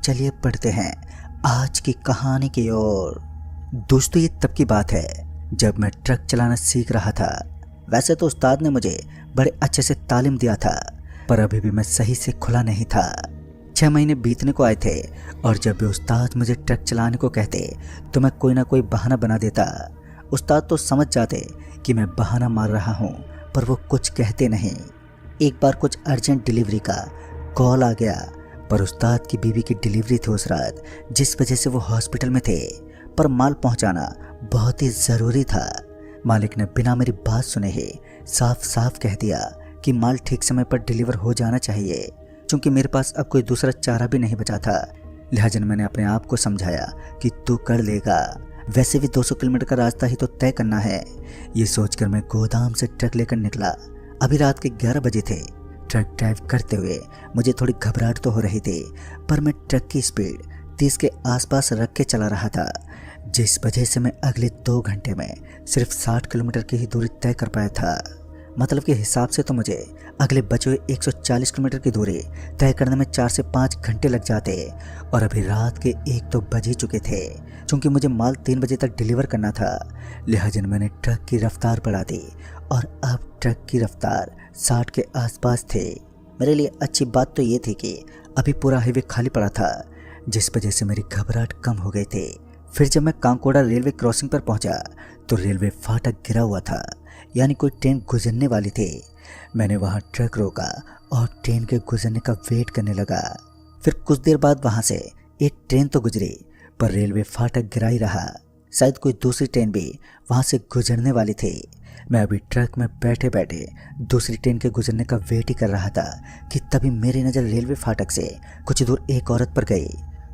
चलिए पढ़ते हैं आज की कहानी की ओर। दोस्तों, ये तब की बात है जब मैं ट्रक चलाना सीख रहा था। वैसे तो उस्ताद ने मुझे बड़े अच्छे से तालीम दिया था, पर अभी भी मैं सही से खुला नहीं था। 6 महीने बीतने को आए थे और जब भी उस्ताद मुझे ट्रक चलाने को कहते तो मैं कोई ना कोई बहाना बना देता। उस्ताद तो समझ जाते कि मैं बहाना मार रहा हूँ, पर वो कुछ कहते नहीं। एक बार कुछ अर्जेंट डिलीवरी का कॉल आ गया, पर उस्ताद की बीवी की डिलीवरी थी उस रात, जिस वजह से वो हॉस्पिटल में थे। पर माल पहुंचाना बहुत ही ज़रूरी था। मालिक ने बिना मेरी बात सुने ही साफ साफ कह दिया कि माल ठीक समय पर डिलीवर हो जाना चाहिए। क्योंकि मेरे पास अब कोई दूसरा चारा भी नहीं बचा था, लिहाजा मैंने अपने आप को समझाया कि तू कर लेगा। वैसे भी 200 किलोमीटर का रास्ता ही तो तय करना है। ये सोचकर मैं गोदाम से ट्रक लेकर निकला। अभी रात के 11 बजे थे। ट्रक ड्राइव करते हुए मुझे थोड़ी घबराहट तो हो रही थी, पर मैं ट्रक की स्पीड 30 के आसपास रख के चला रहा था, जिस वजह से मैं अगले 2 घंटे में सिर्फ 60 किलोमीटर की ही दूरी तय कर पाया था। मतलब के हिसाब से तो मुझे अगले बचे हुए 140 किलोमीटर की दूरी तय करने में 4 से 5 घंटे लग जाते, और अभी रात के 1-2 बज ही चुके थे। क्योंकि मुझे माल 3 बजे तक डिलीवर करना था, लिहाजा मैंने ट्रक की रफ्तार बढ़ा दी और अब ट्रक की रफ्तार 60 के आसपास थे। मेरे लिए अच्छी बात तो ये थी कि अभी पूरा हाईवे खाली पड़ा था, जिस वजह से मेरी घबराहट कम हो गई थी। फिर जब मैं कांकोड़ा रेलवे क्रॉसिंग पर पहुंचा तो रेलवे फाटक गिरा हुआ था, यानी कोई ट्रेन गुजरने वाली थी। मैंने वहां ट्रक रोका और ट्रेन के गुजरने का वेट करने लगा। फिर कुछ देर बाद वहां से एक ट्रेन तो गुजरी, पर रेलवे फाटक गिरा ही रहा। शायद कोई दूसरी ट्रेन भी वहां से गुजरने वाली थी। मैं अभी ट्रक में बैठे बैठे दूसरी ट्रेन के गुजरने का वेट ही कर रहा था कि तभी मेरी नज़र रेलवे फाटक से कुछ दूर एक औरत पर गई,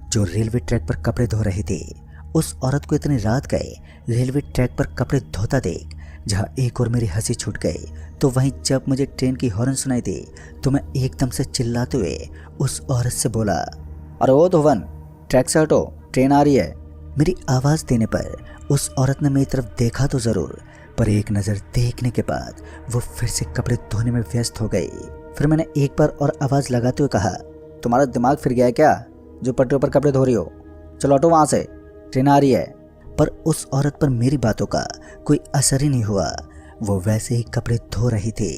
जो रेलवे ट्रैक पर कपड़े धो रही थी। उस औरत को इतनी रात गए रेलवे ट्रैक पर कपड़े धोता देख जहां एक और मेरी हंसी छूट गई, तो वहीं जब मुझे ट्रेन की हॉर्न सुनाई दी तो मैं एकदम से चिल्लाते हुए उस औरत से बोला, अरे ओ धोवन, ट्रैक से हटो, ट्रेन आ रही है। मेरी आवाज़ देने पर उस औरत ने मेरी तरफ देखा तो ज़रूर, पर एक नज़र देखने के बाद वो फिर से कपड़े धोने में व्यस्त हो गई। फिर मैंने एक बार और आवाज़ लगाते हुए कहा, तुम्हारा दिमाग फिर गया है क्या, जो पटरियों पर कपड़े धो रही हो? चलो हटो वहाँ से, ट्रेन आ रही है। पर उस औरत पर मेरी बातों का कोई असर ही नहीं हुआ। वो वैसे ही कपड़े धो रही थी।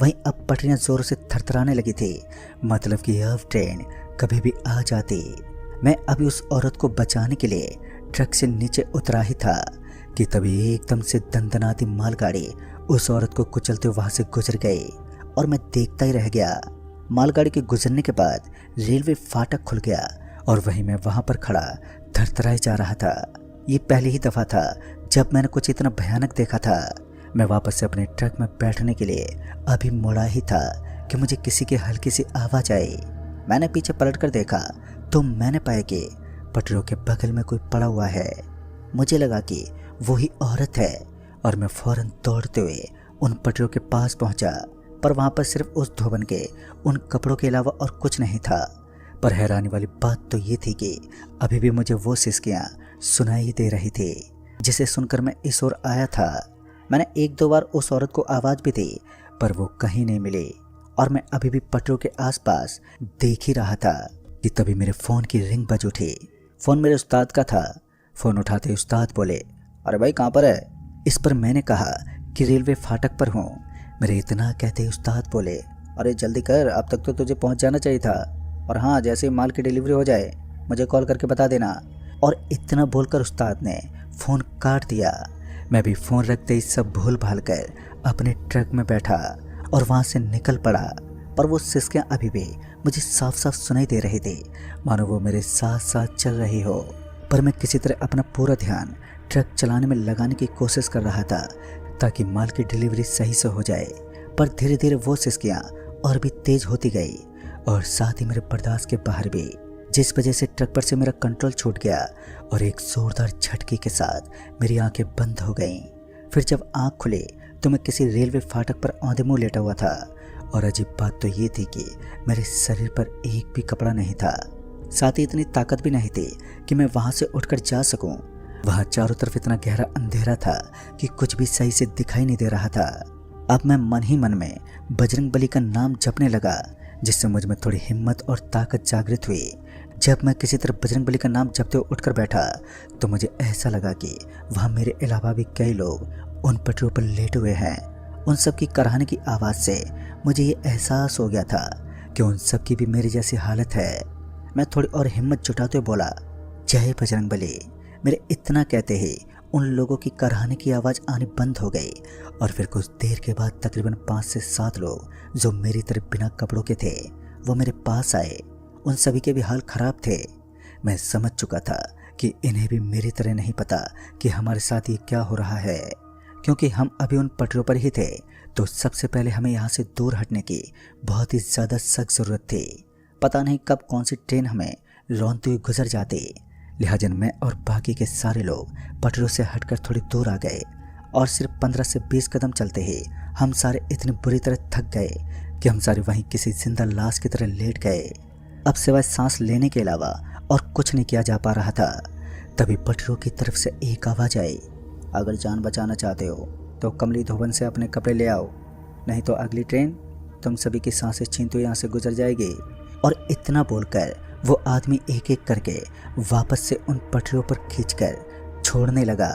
वहीं अब पटरियां जोर से थरथराने लगी थी, मतलब कि अब ट्रेन कभी भी आ जाती। मैं अभी उस औरत को बचाने के लिए ट्रक से नीचे उतरा ही था कि तभी एकदम से दंदनाती मालगाड़ी उस औरत को कुचलते वहां से गुजर गई, और मैं देखता ही रह गया। मालगाड़ी के गुजरने के बाद रेलवे फाटक खुल गया और वहीं मैं वहां पर खड़ा थरथराए जा रहा था। ये पहली ही दफ़ा था जब मैंने कुछ इतना भयानक देखा था। मैं वापस से अपने ट्रक में बैठने के लिए अभी मुड़ा ही था कि मुझे किसी की हल्की सी आवाज़ आई। मैंने पीछे पलटकर देखा तो मैंने पाया कि पटरियों के बगल में कोई पड़ा हुआ है। मुझे लगा कि वही औरत है और मैं फौरन दौड़ते हुए उन पटरियों के पास पहुंचा, पर वहां पर सिर्फ उस धोबन के उन कपड़ों के अलावा और कुछ नहीं था। पर हैरानी वाली बात तो ये थी कि अभी भी मुझे वो सिसकियाँ सुनाई दे रही थी, जिसे सुनकर मैं इस ओर आया था। मैंने 1-2 बार उस औरत को आवाज़ भी दी, पर वो कहीं नहीं मिली, और मैं अभी भी पटरियों के आसपास देख ही रहा था कि तभी मेरे फ़ोन की रिंग बज उठी। फ़ोन मेरे उस्ताद का था। फ़ोन उठाते उस्ताद बोले, अरे भाई कहाँ पर है? इस पर मैंने कहा कि रेलवे फाटक पर हूँ। मेरे इतना कहते उस्ताद बोले, अरे जल्दी कर, अब तक तो तुझे पहुँच जाना चाहिए था, और हाँ, जैसे ही माल की डिलीवरी हो जाए मुझे कॉल करके बता देना। और इतना बोलकर उस्ताद ने फ़ोन काट दिया। मैं भी फ़ोन रखते ही सब भूल भाल कर अपने ट्रक में बैठा और वहाँ से निकल पड़ा। पर वो सिसकियाँ अभी भी मुझे साफ साफ सुनाई दे रही थी, मानो वो मेरे साथ साथ चल रही हो। पर मैं किसी तरह अपना पूरा ध्यान ट्रक चलाने में लगाने की कोशिश कर रहा था ताकि माल की डिलीवरी सही से हो जाए। पर धीरे धीरे वो सिसकियाँ और भी तेज़ होती गई और साथ ही मेरे बर्दाश्त के बाहर भी, जिस वजह से ट्रक पर से मेरा कंट्रोल छूट गया और एक जोरदार झटके के साथ मेरी आंखें बंद हो गईं। फिर जब आंख खुली तो मैं किसी रेलवे फाटक पर औंधे मुंह लेटा हुआ था, और अजीब बात तो ये थी कि मेरे शरीर पर एक भी कपड़ा नहीं था। साथ ही इतनी ताकत भी नहीं थी कि मैं वहां से उठकर जा सकूं। वहां चारों तरफ इतना गहरा अंधेरा था कि कुछ भी सही से दिखाई नहीं दे रहा था। अब मैं मन ही मन में बजरंग बली का नाम जपने लगा, जिससे मुझ में थोड़ी हिम्मत और ताकत जागृत हुई। जब मैं किसी तरह बजरंगबली का नाम जपते हुए उठकर बैठा तो मुझे ऐसा लगा कि वहाँ मेरे अलावा भी कई लोग उन पटरियों पर लेटे हुए हैं। उन सब की कराहने की आवाज़ से मुझे ये एहसास हो गया था कि उन सब की भी मेरी जैसी हालत है। मैं थोड़ी और हिम्मत जुटाते हुए बोला, जय बजरंगबली। मेरे इतना कहते ही उन लोगों की कराहने की आवाज़ आनी बंद हो गई और फिर कुछ देर के बाद तकरीबन 5 से 7 लोग जो मेरी तरह बिना कपड़ों के थे वो मेरे पास आए। उन सभी के भी हाल खराब थे। मैं समझ चुका था कि इन्हें भी मेरी तरह नहीं पता कि हमारे साथ ये क्या हो रहा है, क्योंकि हम अभी उन पटरियों पर ही थे तो सबसे पहले हमें यहाँ से दूर हटने की बहुत ही ज़्यादा सख्त ज़रूरत थी। पता नहीं कब कौन सी ट्रेन हमें रौंदते हुए गुजर जाती। लिहाजा मैं और बाकी के सारे लोग पटरियों से हटकर थोड़ी दूर आ गए और सिर्फ 15 से 20 कदम चलते ही हम सारे इतनी बुरी तरह थक गए कि हम सारे वहीं किसी जिंदा लाश की तरह लेट गए। अब सिवाय सांस लेने के अलावा और कुछ नहीं किया जा पा रहा था। तभी पटरियों की तरफ से एक आवाज़ आई, अगर जान बचाना चाहते हो तो कमली धोबन से अपने कपड़े ले आओ, नहीं तो अगली ट्रेन तुम सभी की सांसें छीनते हुए यहाँ से गुजर जाएगी। और इतना बोलकर वो आदमी एक एक करके वापस से उन पटरियों पर खींचकर छोड़ने लगा।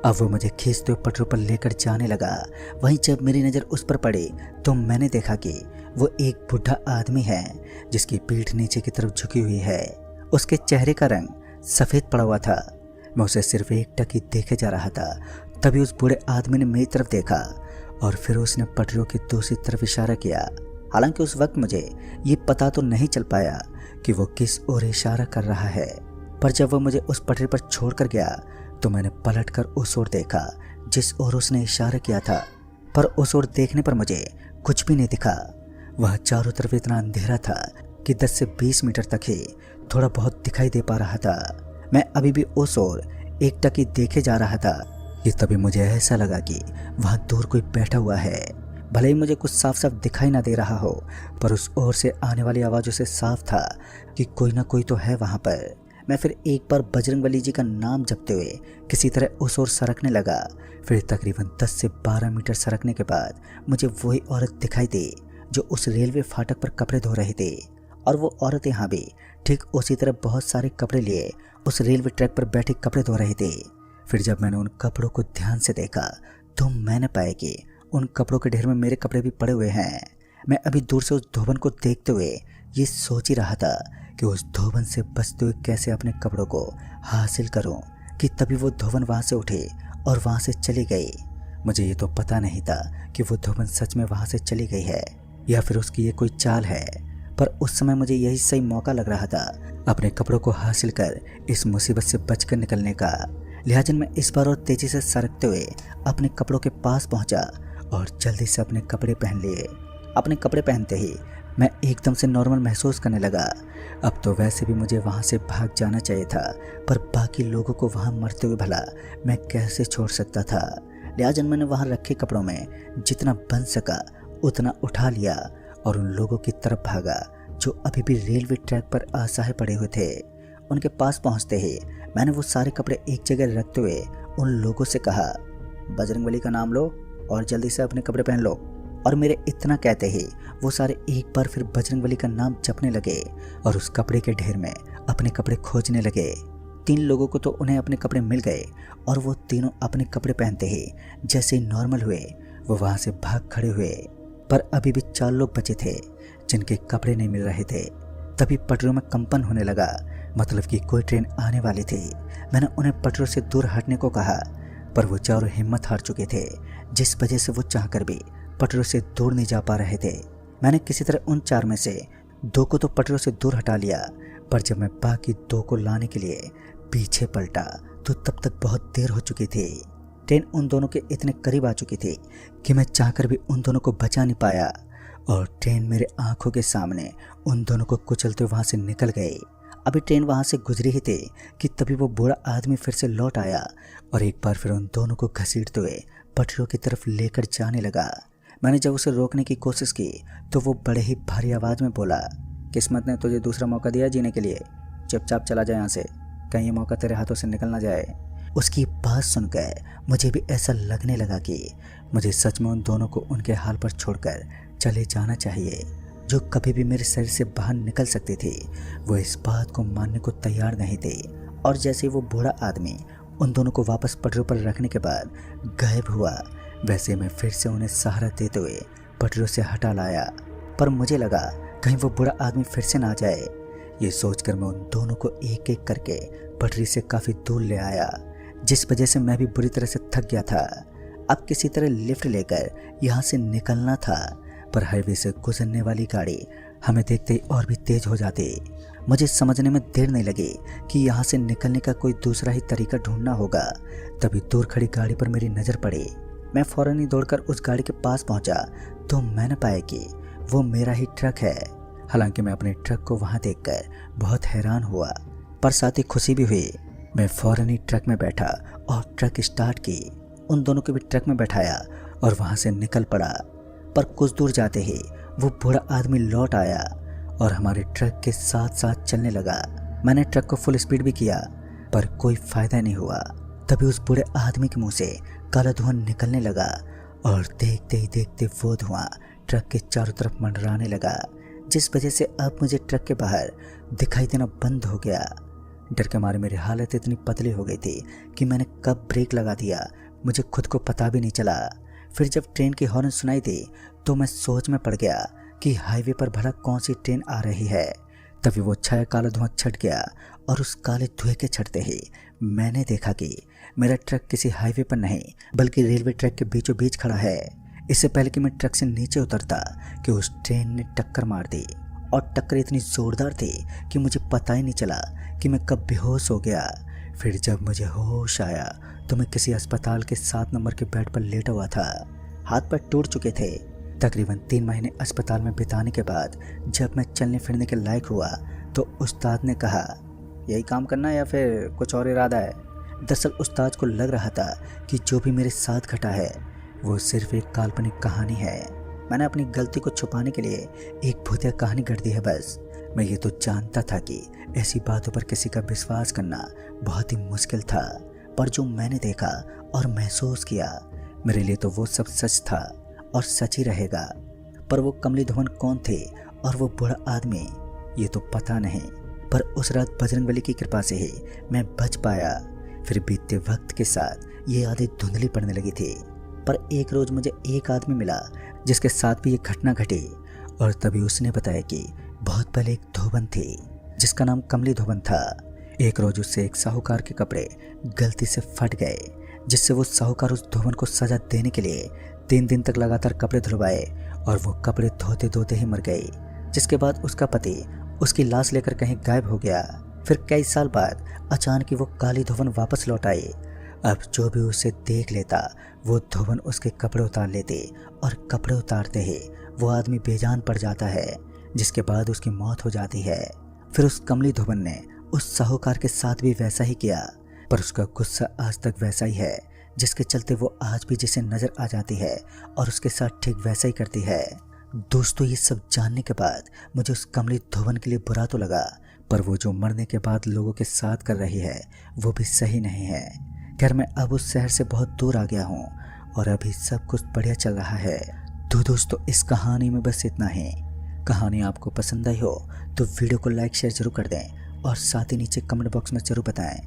अब वो मुझे खींचते हुए पटरियों पर लेकर जाने लगा। वहीं जब मेरी नज़र उस पर पड़ी तो मैंने देखा कि वो एक बुढ़ा आदमी है जिसकी पीठ नीचे की तरफ झुकी हुई है। उसके चेहरे का रंग सफ़ेद पड़ा हुआ था। मैं उसे सिर्फ एक टक देखे जा रहा था। तभी उस बूढ़े आदमी ने मेरी तरफ देखा और फिर उसने पटरियों की दूसरी तरफ इशारा किया। हालांकि उस वक्त मुझे ये पता तो नहीं चल पाया कि वो किस ओर इशारा कर रहा है, पर जब वो मुझे उस पटरी पर छोड़कर गया तो मैंने पलटकर उस ओर देखा जिस ओर उसने इशारा किया था। पर उस ओर देखने पर मुझे कुछ भी नहीं दिखा। वह चारों तरफ इतना अंधेरा था कि 10 से 20 मीटर तक ही थोड़ा बहुत दिखाई दे पा रहा था। मैं अभी भी उस ओर एक टक देखे जा रहा था कि तभी मुझे ऐसा लगा कि वहाँ दूर कोई बैठा हुआ है। भले ही मुझे कुछ साफ साफ दिखाई ना दे रहा हो, पर उस ओर से आने वाली आवाज़ों से साफ था कि कोई ना कोई तो है वहाँ पर। मैं फिर एक बार बजरंगबली जी का नाम जपते हुए किसी तरह उस ओर सरकने लगा। फिर तकरीबन 10 से 12 मीटर सरकने के बाद मुझे वही औरत दिखाई दी जो उस रेलवे फाटक पर कपड़े धो रही थी। और वो औरत यहाँ भी ठीक उसी तरह बहुत सारे कपड़े लिए उस रेलवे ट्रैक पर बैठी कपड़े धो रही थी। फिर जब मैंने उन कपड़ों को ध्यान से देखा तो मैंने पाया कि उन कपड़ों के ढेर में मेरे कपड़े भी पड़े हुए हैं। मैं अभी दूर से उस धोबन को देखते हुए ये सोच ही रहा था कि उस धोबन से बचते हुए कैसे अपने कपड़ों को हासिल करूं कि तभी वो धोबन वहाँ से उठी और वहाँ से चली गई। मुझे ये तो पता नहीं था कि वो धोबन सच में वहाँ से चली गई है या फिर उसकी ये कोई चाल है, पर उस समय मुझे यही सही मौका लग रहा था अपने कपड़ों को हासिल कर इस मुसीबत से बचकर निकलने का। लिहाजा मैं इस बार और तेज़ी से सरकते हुए अपने कपड़ों के पास पहुंचा और जल्दी से अपने कपड़े पहन लिए। अपने कपड़े पहनते ही मैं एकदम से नॉर्मल महसूस करने लगा। अब तो वैसे भी मुझे वहाँ से भाग जाना चाहिए था, पर बाकी लोगों को वहाँ मरते हुए भला मैं कैसे छोड़ सकता था। लिहाजा मैंने वहाँ रखे कपड़ों में जितना बन सका उतना उठा लिया और उन लोगों की तरफ भागा जो अभी भी रेलवे ट्रैक पर असहाय पड़े हुए थे। उनके पास पहुँचते ही मैंने वो सारे कपड़े एक जगह रखते हुए उन लोगों से कहा, बजरंगबली का नाम लो और जल्दी से अपने कपड़े पहन लो। और मेरे इतना कहते ही वो सारे एक बार फिर बजरंगबली का नाम जपने लगे और उस कपड़े के ढेर में अपने कपड़े खोजने लगे। 3 लोगों को तो उन्हें अपने कपड़े मिल गए और वो तीनों अपने कपड़े पहनते ही जैसे ही नॉर्मल हुए वो वहाँ से भाग खड़े हुए। पर अभी भी 4 लोग बचे थे जिनके कपड़े नहीं मिल रहे थे। तभी पटरियों में कंपन होने लगा, मतलब कि कोई ट्रेन आने वाली थी। मैंने उन्हें पटरियों से दूर हटने को कहा, पर वो चारों हिम्मत हार चुके थे, जिस वजह से वो चाहकर भी पटरियों से दूर नहीं जा पा रहे थे। मैंने किसी तरह उन 4 में से 2 को तो पटरियों से दूर हटा लिया, पर जब मैं बाकी 2 को लाने के लिए पीछे पलटा तो तब तक बहुत देर हो चुकी थी। ट्रेन उन दोनों के इतने करीब आ चुकी थी कि मैं चाहकर भी उन दोनों को बचा नहीं पाया और ट्रेन मेरे आंखों के सामने उन दोनों को कुचलते वहाँ से निकल गई। अभी ट्रेन वहाँ से गुजरी ही थी कि तभी वो बूढ़ा आदमी फिर से लौट आया और एक बार फिर उन दोनों को घसीटते हुए पटरियों की तरफ लेकर जाने लगा। मैंने जब उसे रोकने की कोशिश की तो वो बड़े ही भारी आवाज़ में बोला, किस्मत ने तुझे दूसरा मौका दिया जीने के लिए, चुपचाप चला जाए यहाँ से, कहीं ये मौका तेरे हाथों से निकल ना जाए। उसकी बात सुनकर मुझे भी ऐसा लगने लगा कि मुझे सच में उन दोनों को उनके हाल पर छोड़कर चले जाना चाहिए। जो कभी भी मेरे शरीर से बाहर निकल सकती थी, वो इस बात को मानने को तैयार नहीं थे। और जैसे ही वो बूढ़ा आदमी उन दोनों को वापस पटरियों पर रखने के बाद गायब हुआ, वैसे मैं फिर से उन्हें सहारा देते हुए पटरियों से हटा लाया। पर मुझे लगा कहीं वो बूढ़ा आदमी फिर से ना जाए। ये सोचकर मैं उन दोनों को एक एक करके पटरी से काफ़ी दूर ले आया, जिस वजह से मैं भी बुरी तरह से थक गया था। अब किसी तरह लिफ्ट लेकर यहाँ से निकलना था, पर हाईवे से गुजरने वाली गाड़ी हमें देखते ही और भी तेज हो जाती। मुझे समझने में देर नहीं लगी कि यहाँ से निकलने का कोई दूसरा ही तरीका ढूंढना होगा। तभी दूर खड़ी गाड़ी पर मेरी नज़र पड़ी। मैं फौरन ही दौड़कर उस गाड़ी के पास पहुँचा तो मैंने पाया कि वो मेरा ही ट्रक है। हालांकि मैं अपने ट्रक को वहाँ देखकर बहुत हैरान हुआ, पर साथ ही खुशी भी हुई। मैं फौरन ही ट्रक में बैठा और ट्रक स्टार्ट की, उन दोनों को भी ट्रक में बैठाया और वहाँ से निकल पड़ा। पर कुछ दूर जाते ही वो बूढ़ा आदमी लौट आया और हमारे ट्रक के साथ साथ चलने लगा। मैंने ट्रक को फुल स्पीड भी किया, पर कोई फायदा नहीं हुआ। तभी उस बूढ़े आदमी के मुंह से काला धुआं निकलने लगा और देखते ही देखते वो धुआं ट्रक के चारों तरफ मंडराने लगा, जिस वजह से अब मुझे ट्रक के बाहर दिखाई देना बंद हो गया। डर के मारे मेरी हालत इतनी पतली हो गई थी कि मैंने कब ब्रेक लगा दिया मुझे खुद को पता भी नहीं चला। फिर जब ट्रेन की हॉर्न सुनाई दी तो मैं सोच में पड़ गया कि हाईवे पर भला कौन सी ट्रेन आ रही है। तभी वो छाया काला धुआं छट गया और उस काले धुएं के छटते ही मैंने देखा कि मेरा ट्रक किसी हाईवे पर नहीं बल्कि रेलवे ट्रैक के बीचों बीच खड़ा है। इससे पहले कि मैं ट्रक से नीचे उतरता कि उस ट्रेन ने टक्कर मार दी, और टक्कर इतनी जोरदार थी कि मुझे पता ही नहीं चला कि मैं कब बेहोश हो गया। फिर जब मुझे होश आया तो मैं किसी अस्पताल के 7 नंबर के बेड पर लेटा हुआ था। हाथ पैर टूट चुके थे। तकरीबन 3 महीने अस्पताल में बिताने के बाद जब मैं चलने फिरने के लायक हुआ तो उस्ताद ने कहा, यही काम करना है या फिर कुछ और इरादा है। दरअसल उस्ताद को लग रहा था कि जो भी मेरे साथ घटा है वो सिर्फ एक काल्पनिक कहानी है। मैंने अपनी गलती को छुपाने के लिए एक भूतिया कहानी गढ़ दी है बस। मैं ये तो जानता था कि ऐसी बातों पर किसी का विश्वास करना बहुत ही मुश्किल था, पर जो मैंने देखा और महसूस किया मेरे लिए तो वो सब सच था और सच ही रहेगा। पर वो कमली धवन कौन थे और वो बूढ़ा आदमी, ये तो पता नहीं। पर उस रात बजरंगबली की कृपा से ही मैं बच पाया। फिर बीतते वक्त के साथ ये यादें धुंधली पड़ने लगी थी। पर एक रोज मुझे एक आदमी मिला जिसके साथ भी ये घटना घटी, और तभी उसने बताया कि बहुत पहले एक धोबन थी जिसका नाम कमली धोबन था। एक रोज उससे एक साहूकार के कपड़े गलती से फट गए, जिससे वो साहूकार उस धोबन को सजा देने के लिए 3 दिन तक लगातार कपड़े धुलवाए और वो कपड़े धोते धोते ही मर गई। जिसके बाद उसका पति उसकी लाश लेकर कहीं गायब हो गया। फिर कई साल बाद अचानक वो काली धोबन वापस लौट आई। अब जो भी उसे देख लेता वो धोबन उसके कपड़े उतार लेते, और कपड़े उतारते ही वो आदमी बेजान पड़ जाता है, जिसके बाद उसकी मौत हो जाती है। फिर उस कमली धोबन ने उस साहूकार के साथ भी वैसा ही किया, पर उसका गुस्सा आज तक वैसा ही है, जिसके चलते वो आज भी जिसे नजर आ जाती है और उसके साथ ठीक वैसा ही करती है। दोस्तों, ये सब जानने के बाद मुझे उस कमली धोबन के लिए बुरा तो लगा, पर वो जो मरने के बाद लोगों के साथ कर रही है वो भी सही नहीं है। खैर, मैं अब उस शहर से बहुत दूर आ गया हूँ और अभी सब कुछ बढ़िया चल रहा है। तो दोस्तों, इस कहानी में बस इतना ही। कहानी आपको पसंद आई हो तो वीडियो को लाइक शेयर जरूर कर दें और साथ ही नीचे कमेंट बॉक्स में जरूर बताएं